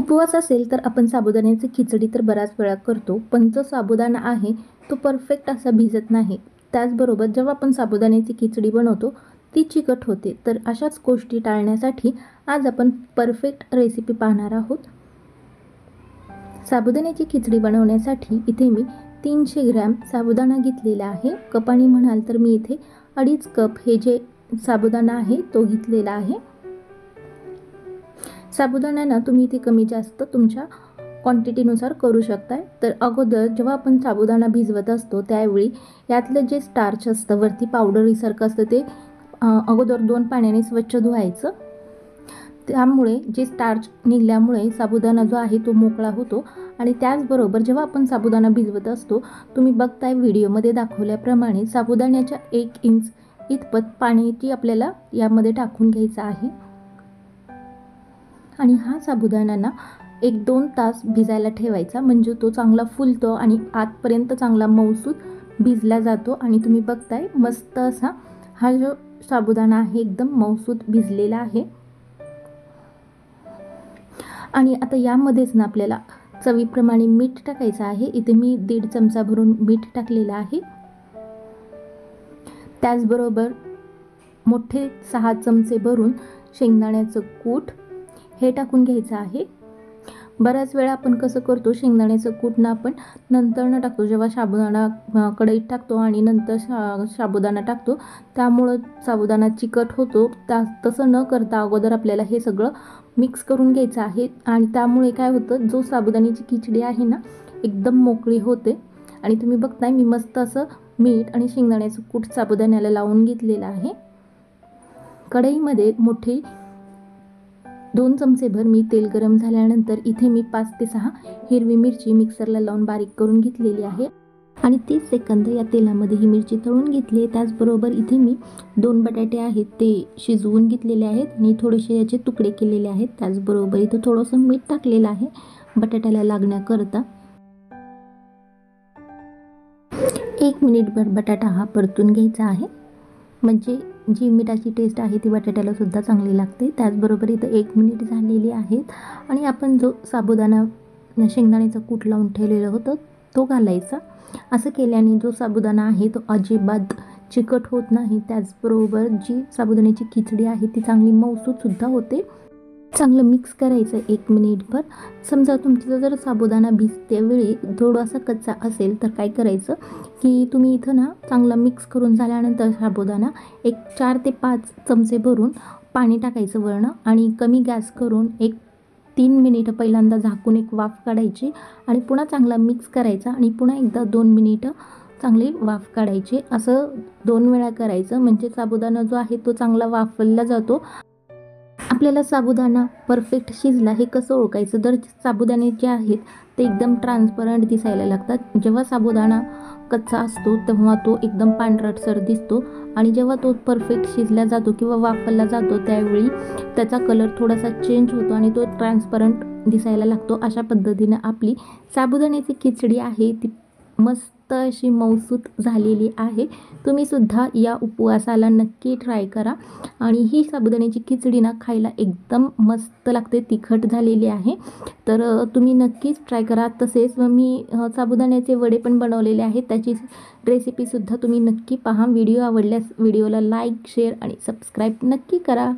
उपवास असेल तर आपण साबुदाण्याची खिचडी तर बऱ्याच वेळा करतो, पण जो साबुदाणा आहे तो परफेक्ट असा भिजत नाही. त्याचबरोबर जेव्हा आपण साबुदाण्याची खिचडी बनवतो ती चिकट होते. तर अशाच गोष्टी टाळण्यासाठी आज आपण परफेक्ट रेसिपी पाहणार आहोत. साबुदाण्याची खिचडी बनवण्यासाठी इथे मी 300 ग्रॅम साबुदाणा घेतलेला आहे. कपाने म्हणाल तर मी इथे 2.5 कप हे जे साबुदाणा आहे तो घेतलेला आहे. साबुदाणा तुम्ही इथे कमी जास्त तुमच्या क्वांटिटीनुसार करू शकता. तर अगोदर जेव्हा आपण साबुदाणा भिजवत असतो त्यावेळी यातलं जे स्टार्च असतं वरती पावडरीसारखं असतं ते अगोदर 2 पाण्याने स्वच्छ धुवायचं. त्यामुळे जे स्टार्च निघल्यामुळे साबुदाणा जो आहे तो मोकळा होतो. आणि त्याचबरोबर जेव्हा आपण साबुदाणा भिजवत असतो तुम्ही बघताय व्हिडिओमध्ये दाखवल्याप्रमाणे साबुदाण्याच्या 1 इंच इतपत पाण्याची आपल्याला यामध्ये टाकून घ्यायचं आहे. आणि हा साबुदाणा 1-2 तास भिजायला ठेवायचा, म्हणजे तो चांगला फुलतो आणि आतपर्यंत चांगला मऊसूत भिजला जातो. आणि तुम्ही बघताय मस्त असा हा जो साबुदाणा आहे एकदम मऊसूत भिजलेला आहे. आणि आता यामध्येच ना आपल्याला चवीप्रमाणे मीठ टाकायचं आहे. इथे मी 1.5 चमचा भरून मीठ टाकलेलं आहे. त्याचबरोबर मोठे 6 चमचे भरून शेंगदाण्याचं कूट हे टाकून घ्यायचं आहे. बऱ्याच वेळा आपण कसं करतो शेंगदाण्याचं कूट ना आपण नंतर टाकतो, जेव्हा साबुदाणा कढईत टाकतो आणि नंतर साबुदाणा टाकतो त्यामुळं साबुदाणा चिकट होतो. तसं न करता अगोदर आपल्याला हे सगळं मिक्स करून घ्यायचं आहे. आणि त्यामुळे काय होतं, जो साबुदाण्याची खिचडी आहे ना एकदम मोकळी होते. आणि तुम्ही बघताय मी मस्त असं मीठ आणि शेंगदाण्याचं कूट साबुदाण्याला लावून घेतलेलं आहे. कढईमध्ये मोठे 2 चमचेभर मी तेल गरम झाल्यानंतर इथे मी 5 ते 6 हिरवी मिरची मिक्सरला लावून बारीक करून घेतलेली आहे. आणि 30 सेकंद या तेलामध्ये ही मिरची तळून घेतली. त्याचबरोबर इथे मी 2 बटाटे आहेत ते शिजवून घेतलेले आहेत आणि थोडेसे याचे तुकडे केलेले आहेत. त्याचबरोबर इथं थोडंसं मीठ टाकलेलं आहे बटाट्याला लागण्याकरता. 1 मिनिटभर बटाटा हा परतून घ्यायचा आहे, म्हणजे जी मिठाची टेस्ट आहे ती बटाट्याला सुद्धा चांगली लागते. त्याचबरोबर इथं 1 मिनिट झालेली आहेत. आणि आपण जो साबुदाणा शेंगदाण्याचा कूट लावून ठेवलेलं होतं तो घालायचा. असं केल्याने जो साबुदाणा आहे तो अजिबात चिकट होत नाही. त्याचबरोबर जी साबुदाण्याची खिचडी आहे ती चांगली मऊसूतसुद्धा होते. चांगलं मिक्स करायचं 1 मिनिटभर. समजा तुमचा जर साबुदाणा भिजतेवेळी थोडासा कच्चा असेल तर काय करायचं की तुम्ही इथं ना चांगला मिक्स करून झाल्यानंतर साबुदाणा 4 ते 5 चमचे भरून पाणी टाकायचं वरनं आणि कमी गॅस करून 3 मिनिटं पहिल्यांदा झाकून एक वाफ काढायची आणि पुन्हा चांगला मिक्स करायचा आणि पुन्हा एकदा 2 मिनिटं चांगली वाफ काढायची. असं 2 वेळा करायचं, म्हणजे साबुदाणा जो आहे तो चांगला वाफवला जातो. आपल्याला साबुदाणा परफेक्ट शिजला हे कसं ओळखायचं, तर साबुदाणे जे आहेत ते एकदम ट्रान्सपरंट दिसायला लागतात. जेव्हा साबुदाणा कच्चा असतो तेव्हा तो एकदम पांढरटसर दिसतो आणि जेव्हा तो परफेक्ट शिजला जातो किंवा वाफवला जातो त्यावेळी त्याचा कलर थोडासा चेंज होतो आणि तो ट्रान्सपरंट दिसायला लागतो. अशा पद्धतीनं आपली साबुदाण्याची खिचडी आहे ती मस्त अशी मऊसूत झालेली आहे. तुम्ही सुद्धा या उपवासाला नक्की ट्राय करा. आणि ही साबुदाण्याची खिचडी ना खायला एकदम मस्त लागते, तिखट झालेली आहे. तर तुम्ही नक्कीच ट्राय करा. तसेच मी साबुदाण्याचे वडे पण बनवलेले आहेत, त्याची रेसिपीसुद्धा तुम्ही नक्की पहा. व्हिडिओ आवडल्यास व्हिडिओला लाईक, शेअर आणि सबस्क्राईब नक्की करा.